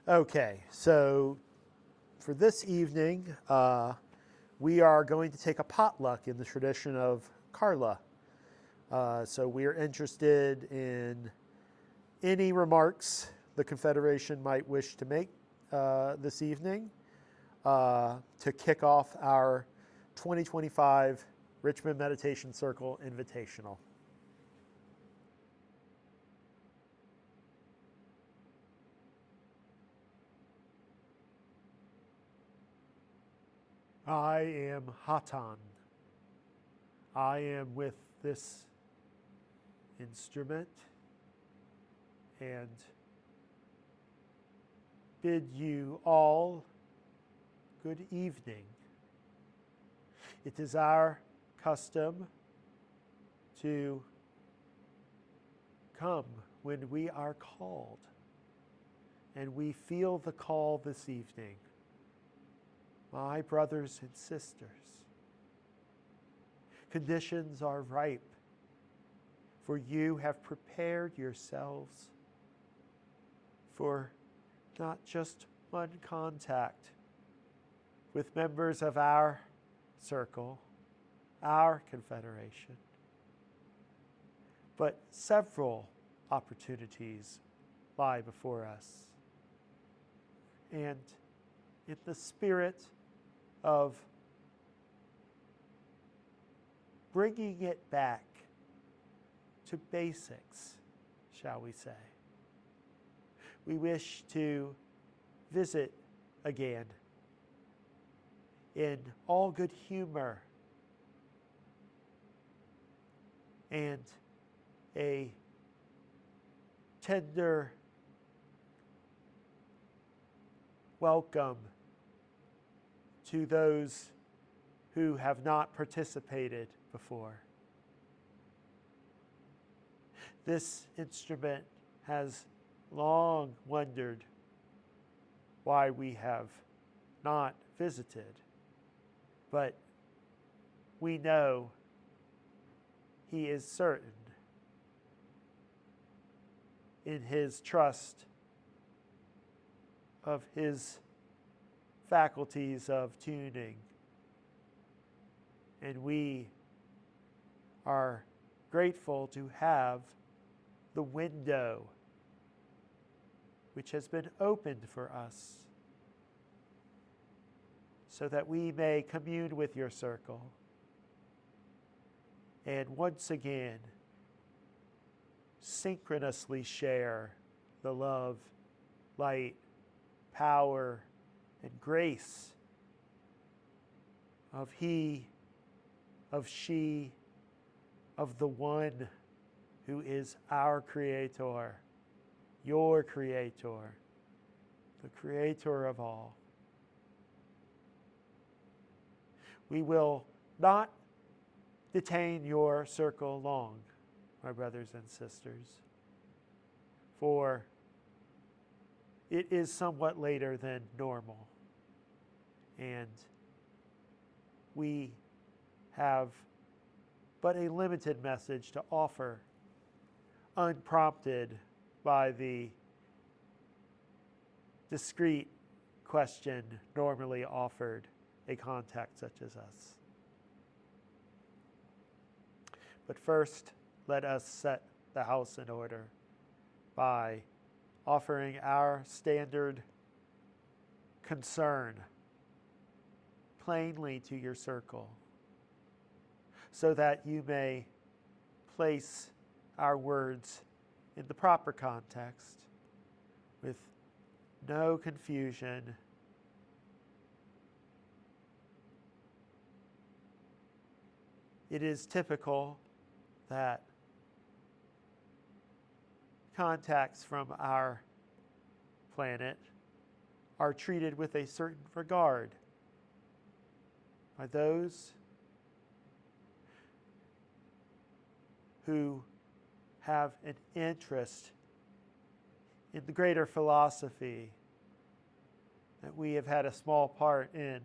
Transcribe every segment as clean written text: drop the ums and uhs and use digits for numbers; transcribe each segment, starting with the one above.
Okay, so for this evening, we are going to take a potluck in the tradition of Carla. So we're interested in any remarks the Confederation might wish to make this evening to kick off our 2025 Richmond Meditation Circle Invitational. I am Hatonn. I am with this instrument and bid you all good evening. It is our custom to come when we are called, and we feel the call this evening. My brothers and sisters, conditions are ripe, for you have prepared yourselves for not just one contact with members of our circle, our confederation, but several opportunities lie before us. And in the spirit of bringing it back to basics, shall we say, we wish to visit again in all good humor and a tender welcome to those who have not participated before. This instrument has long wondered why we have not visited, but we know he is certain in his trust of his faculties of tuning, and we are grateful to have the window which has been opened for us so that we may commune with your circle and once again synchronously share the love, light, power, and grace of he, of she, of the one who is our creator, your creator, the creator of all. We will not detain your circle long, my brothers and sisters, for it is somewhat later than normal, and we have but a limited message to offer, unprompted by the discreet question normally offered a contact such as us. But first, let us set the house in order by offering our standard concern plainly to your circle, so that you may place our words in the proper context with no confusion it is typical that contacts from our planet are treated with a certain regard by those who have an interest in the greater philosophy that we have had a small part in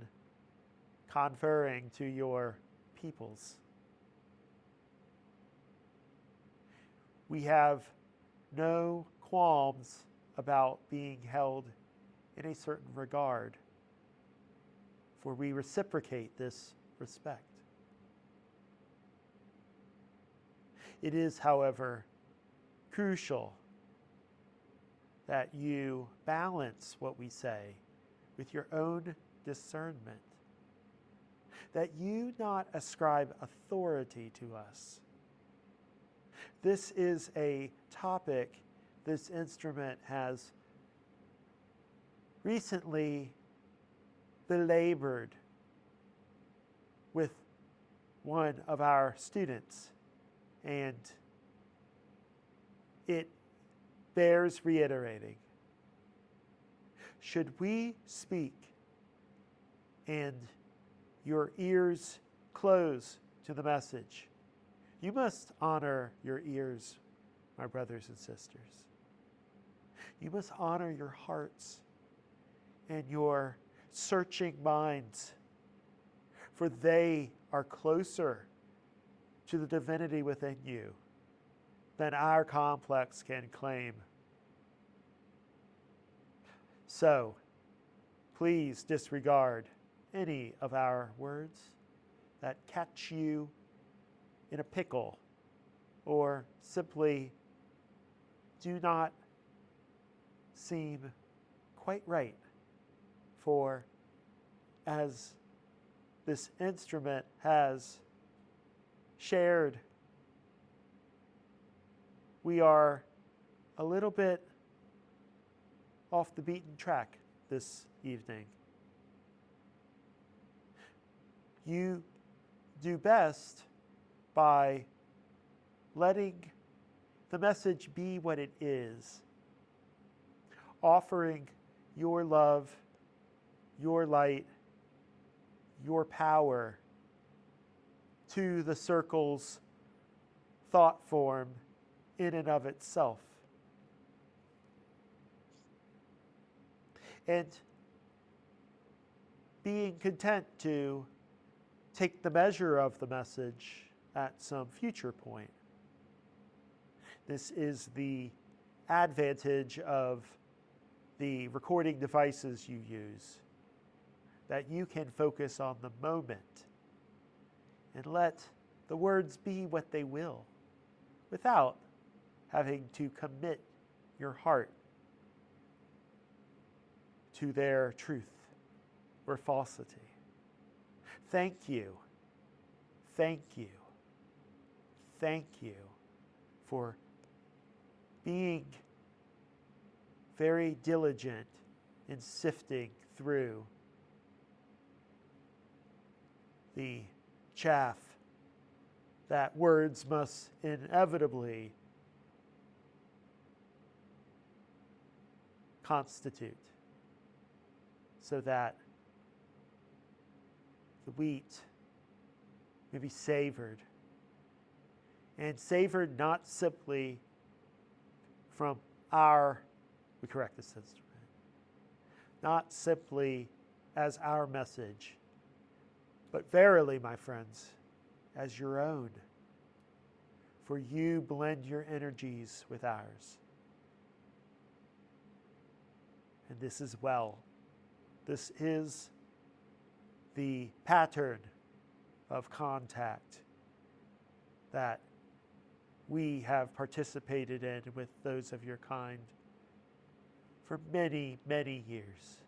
conferring to your peoples. We have no qualms about being held in a certain regard, for we reciprocate this respect. It is, however, crucial that you balance what we say with your own discernment, that you not ascribe authority to us. This is a topic this instrument has recently belabored with one of our students, and it bears reiterating. Should we speak and your ears close to the message, you must honor your ears, my brothers and sisters. You must honor your hearts and your searching minds, for they are closer to the divinity within you than our complex can claim. So, please disregard any of our words that catch you in a pickle, or simply do not seem quite right. For as this instrument has shared, we are a little bit off the beaten track this evening. You do best by letting the message be what it is, offering your love, your light, your power to the circle's thought form in and of itself. And being content to take the measure of the message at some future point. This is the advantage of the recording devices you use, that you can focus on the moment and let the words be what they will, without having to commit your heart to their truth or falsity. Thank you, thank you, thank you for being very diligent in sifting through the chaff that words must inevitably constitute, so that the wheat may be savored, and savored not simply from we correct this instrument, not simply as our message, but verily, my friends, as your own. For you blend your energies with ours. And this is well. This is the pattern of contact that we have participated in with those of your kind for many, many years.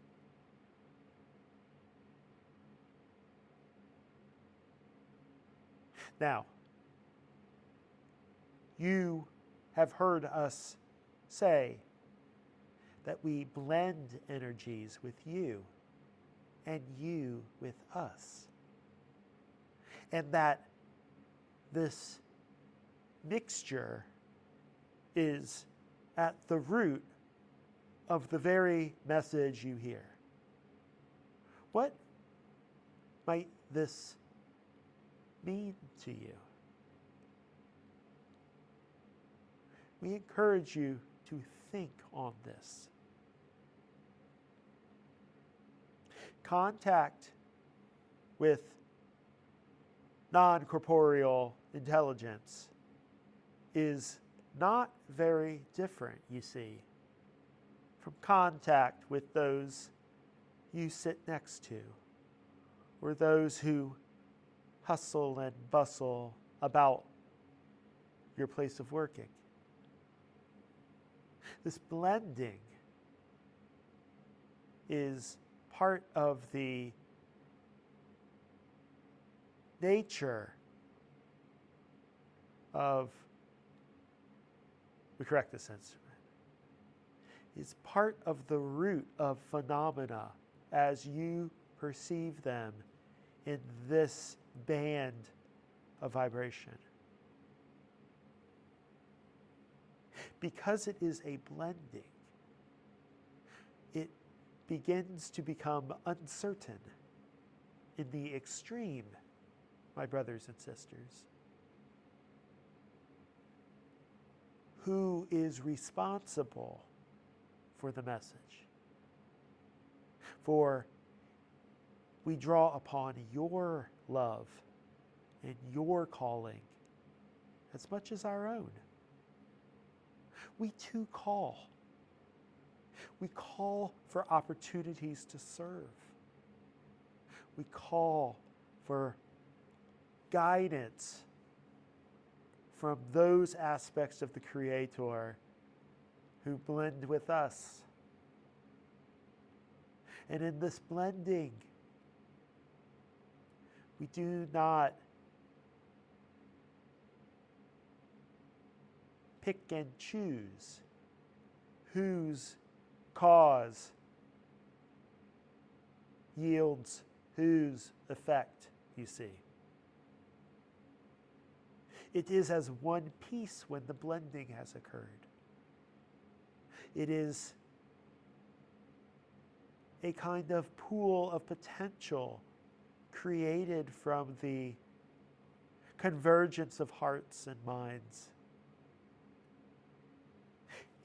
Now, you have heard us say that we blend energies with you and you with us, and that this mixture is at the root of the very message you hear. What might this mean to you? We encourage you to think on this. Contact with non-corporeal intelligence is not very different, you see, from contact with those you sit next to, or those who hustle and bustle about your place of working. This blending is part of the nature of, we correct this instrument, is part of the root of phenomena as you perceive them in this band of vibration. Because it is a blending, it begins to become uncertain in the extreme, my brothers and sisters. Who is responsible for the message? For we draw upon your love and your calling as much as our own. We too call. We call for opportunities to serve. We call for guidance from those aspects of the Creator who blend with us. And in this blending, we do not pick and choose whose cause yields whose effect, you see. It is as one piece when the blending has occurred. It is a kind of pool of potential created from the convergence of hearts and minds.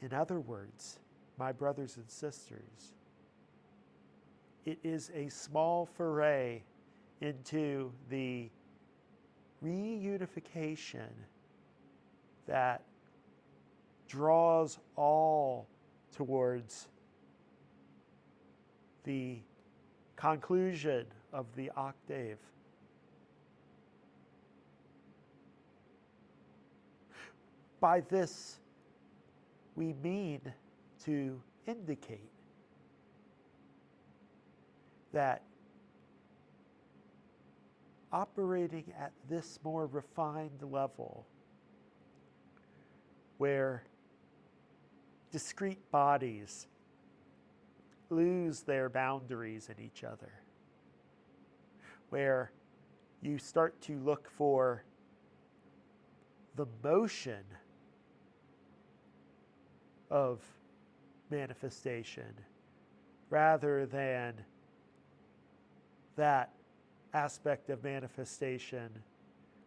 In other words, my brothers and sisters, it is a small foray into the reunification that draws all towards the conclusion of the octave. By this, we mean to indicate that operating at this more refined level, where discrete bodies lose their boundaries in each other, where you start to look for the motion of manifestation rather than that aspect of manifestation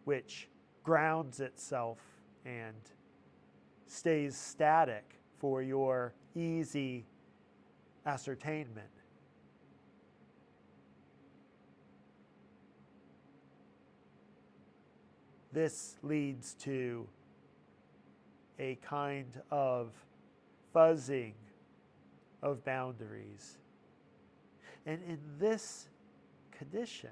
which grounds itself and stays static for your easy ascertainment. This leads to a kind of fuzzing of boundaries. And in this condition,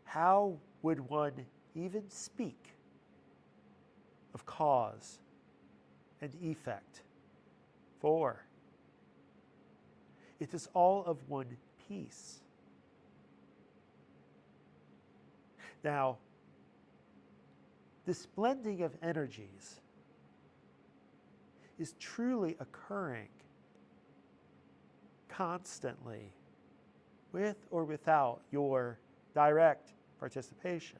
how would one even speak of cause and effect? For it is all of one piece. Now, this blending of energies is truly occurring constantly, with or without your direct participation.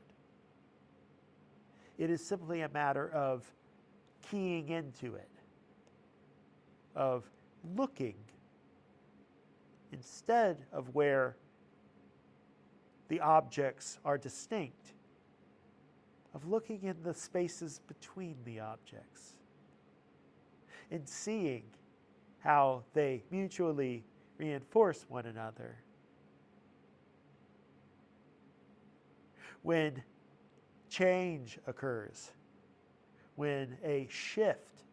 It is simply a matter of keying into it, of looking instead of where the objects are distinct, of looking in the spaces between the objects and seeing how they mutually reinforce one another. When change occurs, when a shift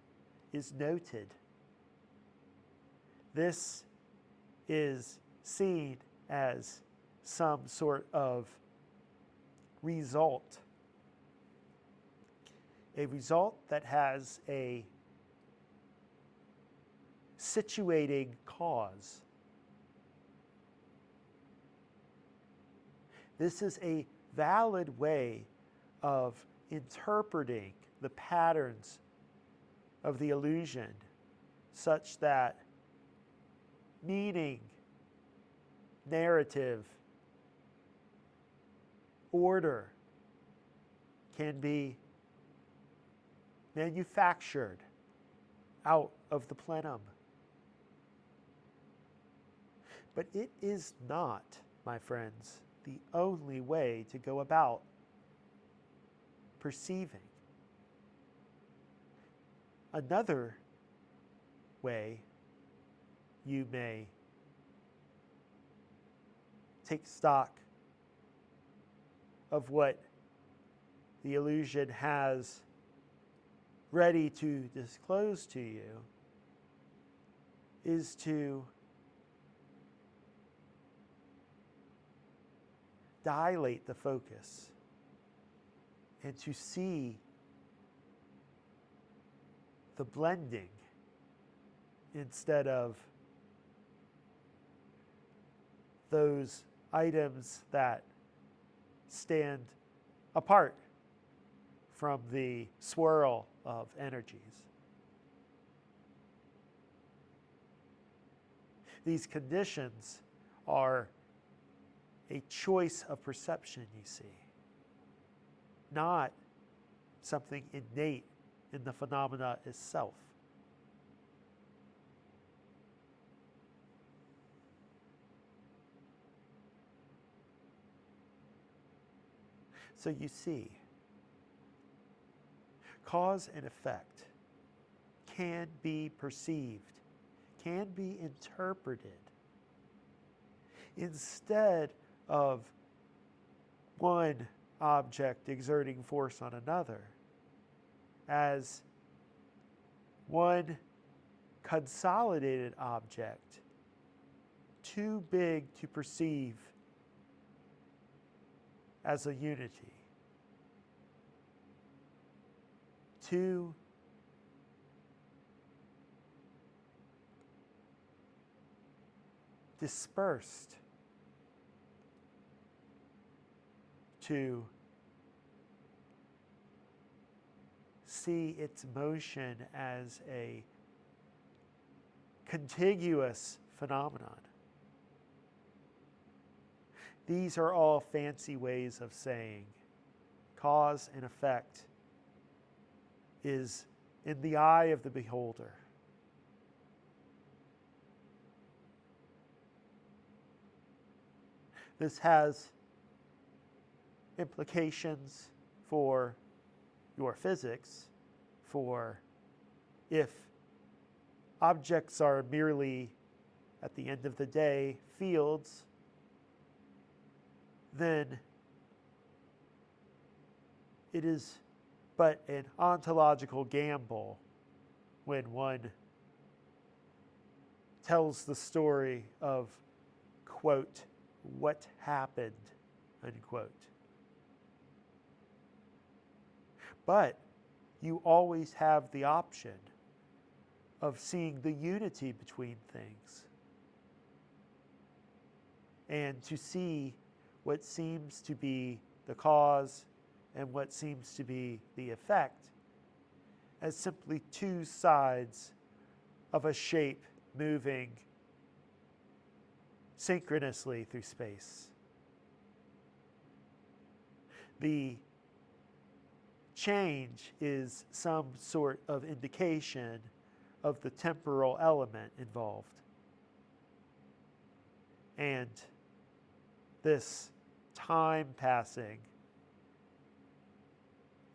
is noted. This is seen as some sort of result. A result that has a situating cause. This is a valid way of interpreting the patterns of the illusion such that meaning, narrative, order can be manufactured out of the plenum. But it is not, my friends, the only way to go about perceiving. Another way you may take stock of what the illusion has ready to disclose to you is to dilate the focus and to see the blending instead of those items that stand apart from the swirl of energies. These conditions are a choice of perception, you see, not something innate in the phenomena itself. So you see, cause and effect can be perceived, can be interpreted, instead of one object exerting force on another, as one consolidated object too big to perceive as a unity, too dispersed to see its motion as a contiguous phenomenon. These are all fancy ways of saying cause and effect is in the eye of the beholder. This has implications for your physics, for if objects are merely, at the end of the day, fields, then it is but an ontological gamble when one tells the story of, quote, what happened, unquote. But you always have the option of seeing the unity between things and to see what seems to be the cause and what seems to be the effect as simply two sides of a shape moving synchronously through space. The change is some sort of indication of the temporal element involved. And this time passing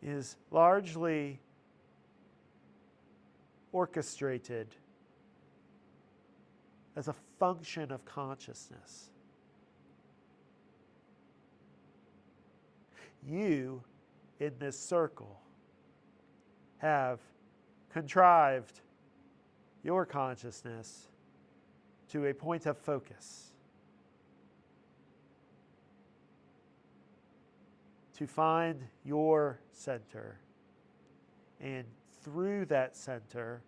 is largely orchestrated as a function of consciousness. You, in this circle, have contrived your consciousness to a point of focus, to find your center, and through that center,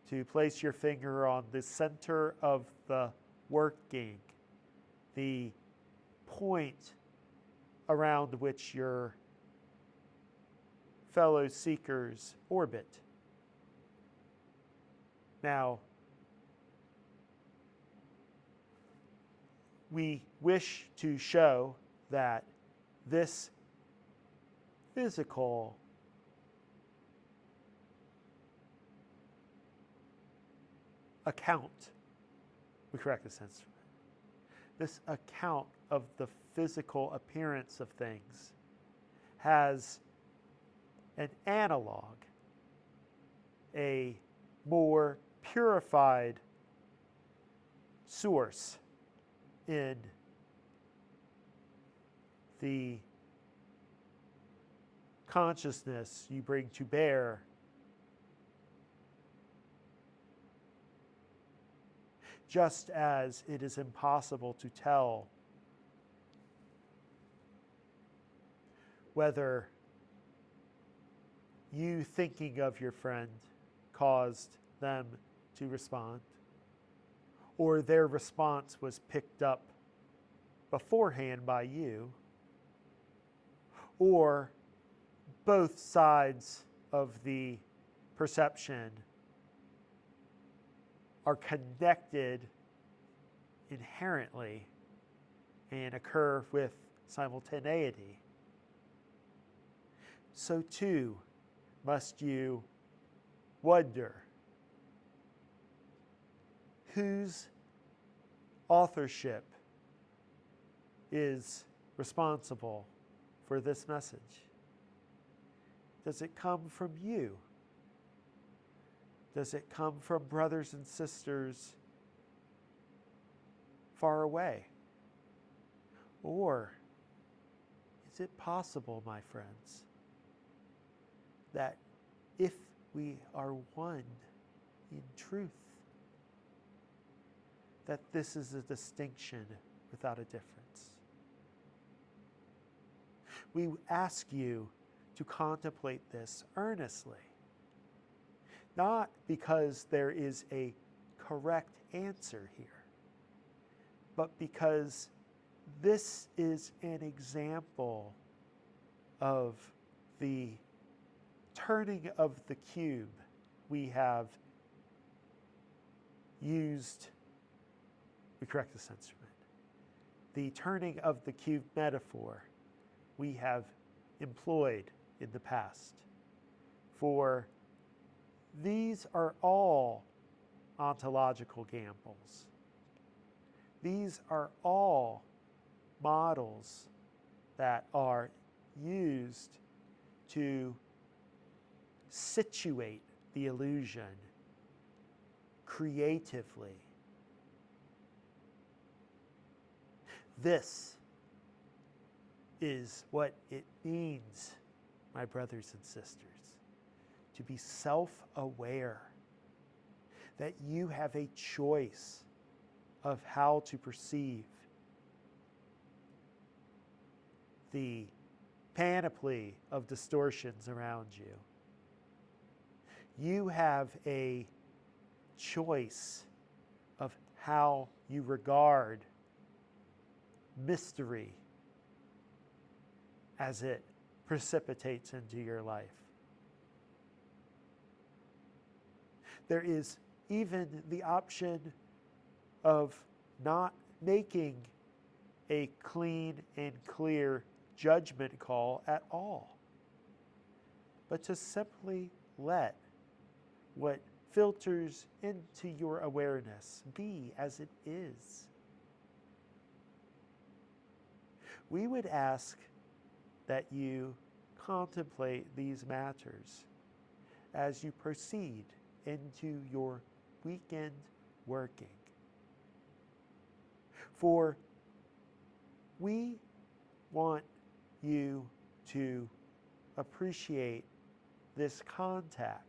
to place your finger on the center of the working, the point around which your fellow seekers orbit. Now, we wish to show that this physical account, we correct this instrument, this account of the physical appearance of things has an analog, a more purified source in the consciousness you bring to bear. Just as it is impossible to tell whether you thinking of your friend caused them to respond, or their response was picked up beforehand by you, or both sides of the perception are connected inherently and occur with simultaneity, so too must you wonder whose authorship is responsible for this message. Does it come from you? Does it come from brothers and sisters far away? Or is it possible, my friends, that if we are one in truth, that this is a distinction without a difference? We ask you to contemplate this earnestly, not because there is a correct answer here, but because this is an example of the turning of the cube we have used, we correct this instrument, the turning of the cube metaphor we have employed in the past. For these are all ontological gambles. These are all models that are used to situate the illusion creatively. This is what it means, my brothers and sisters, to be self-aware, that you have a choice of how to perceive the panoply of distortions around you. You have a choice of how you regard mystery as it precipitates into your life. There is even the option of not making a clean and clear judgment call at all, but to simply let what filters into your awareness be as it is. We would ask that you contemplate these matters as you proceed into your weekend working. For we want you to appreciate this contact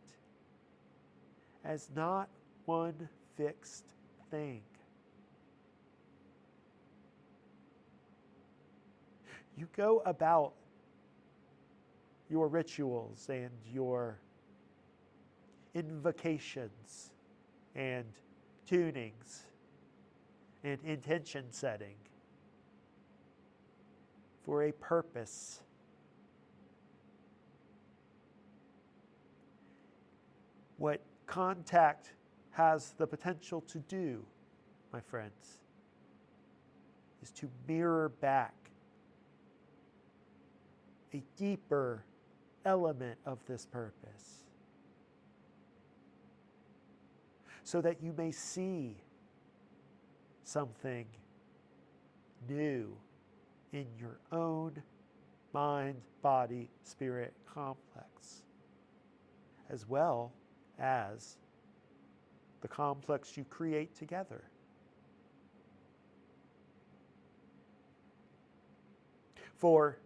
as not one fixed thing. You go about your rituals and your invocations and tunings and intention setting for a purpose. What contact has the potential to do, my friends, is to mirror back a deeper element of this purpose, so that you may see something new in your own mind, body, spirit complex, as well as the complex you create together. For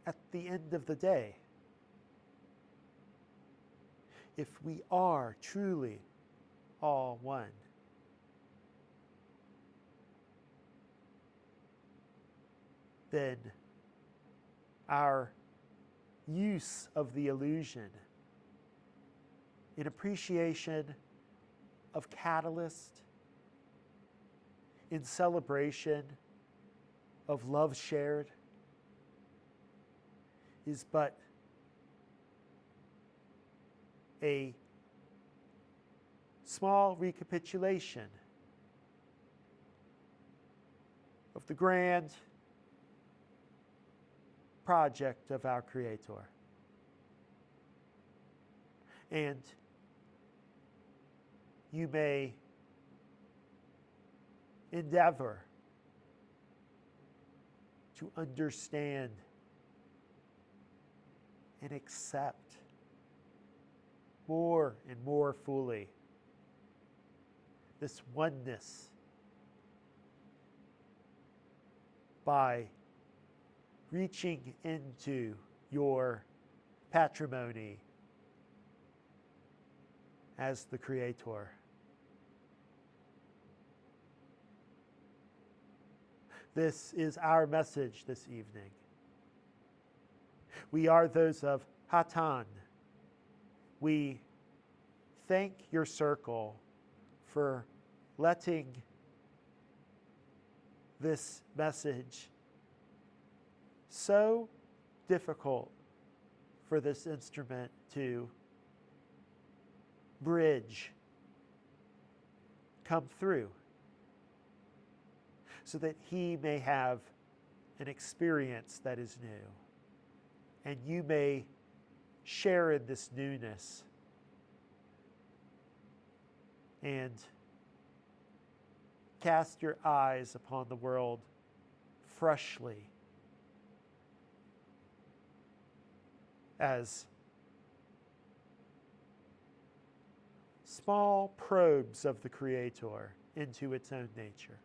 at the end of the day, if we are truly all one, then our use of the illusion in appreciation of catalyst, in celebration of love shared, is but a small recapitulation of the grand project of our Creator. And you may endeavor to understand and accept more and more fully this oneness by reaching into your patrimony as the Creator. This is our message this evening. We are those of Hatonn. We thank your circle for letting this message, so difficult for this instrument to bridge, come through, so that he may have an experience that is new, and you may share in this newness and cast your eyes upon the world freshly as small probes of the Creator into its own nature.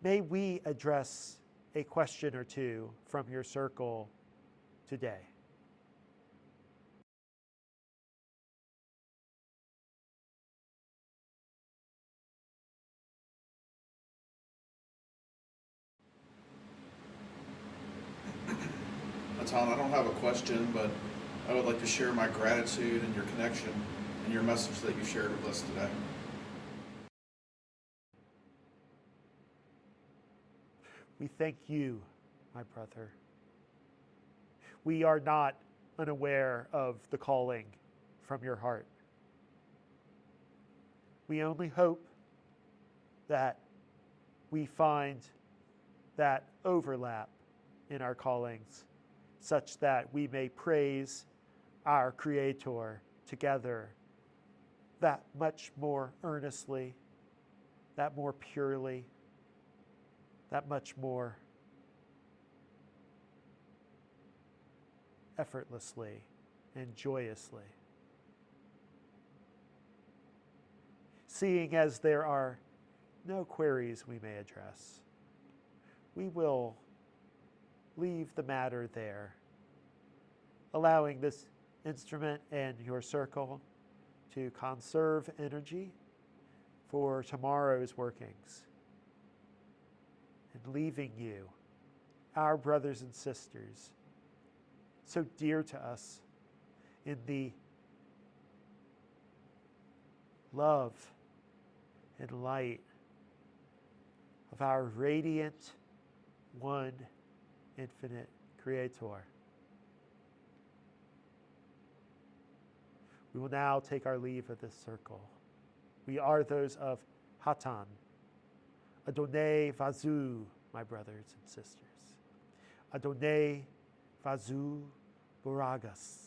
May we address a question or two from your circle today. Hatonn, I don't have a question, but I would like to share my gratitude and your connection and your message that you shared with us today. We thank you, my brother. We are not unaware of the calling from your heart. We only hope that we find that overlap in our callings, such that we may praise our Creator together that much more earnestly, that more purely, that much more effortlessly and joyously. Seeing as there are no queries we may address, we will leave the matter there, allowing this instrument in your circle to conserve energy for tomorrow's workings. And leaving you, our brothers and sisters, so dear to us, in the love and light of our radiant, one, infinite Creator. We will now take our leave of this circle. We are those of Hatonn. Adonai Vazu, my brothers and sisters. Adonai Vazu Boragas.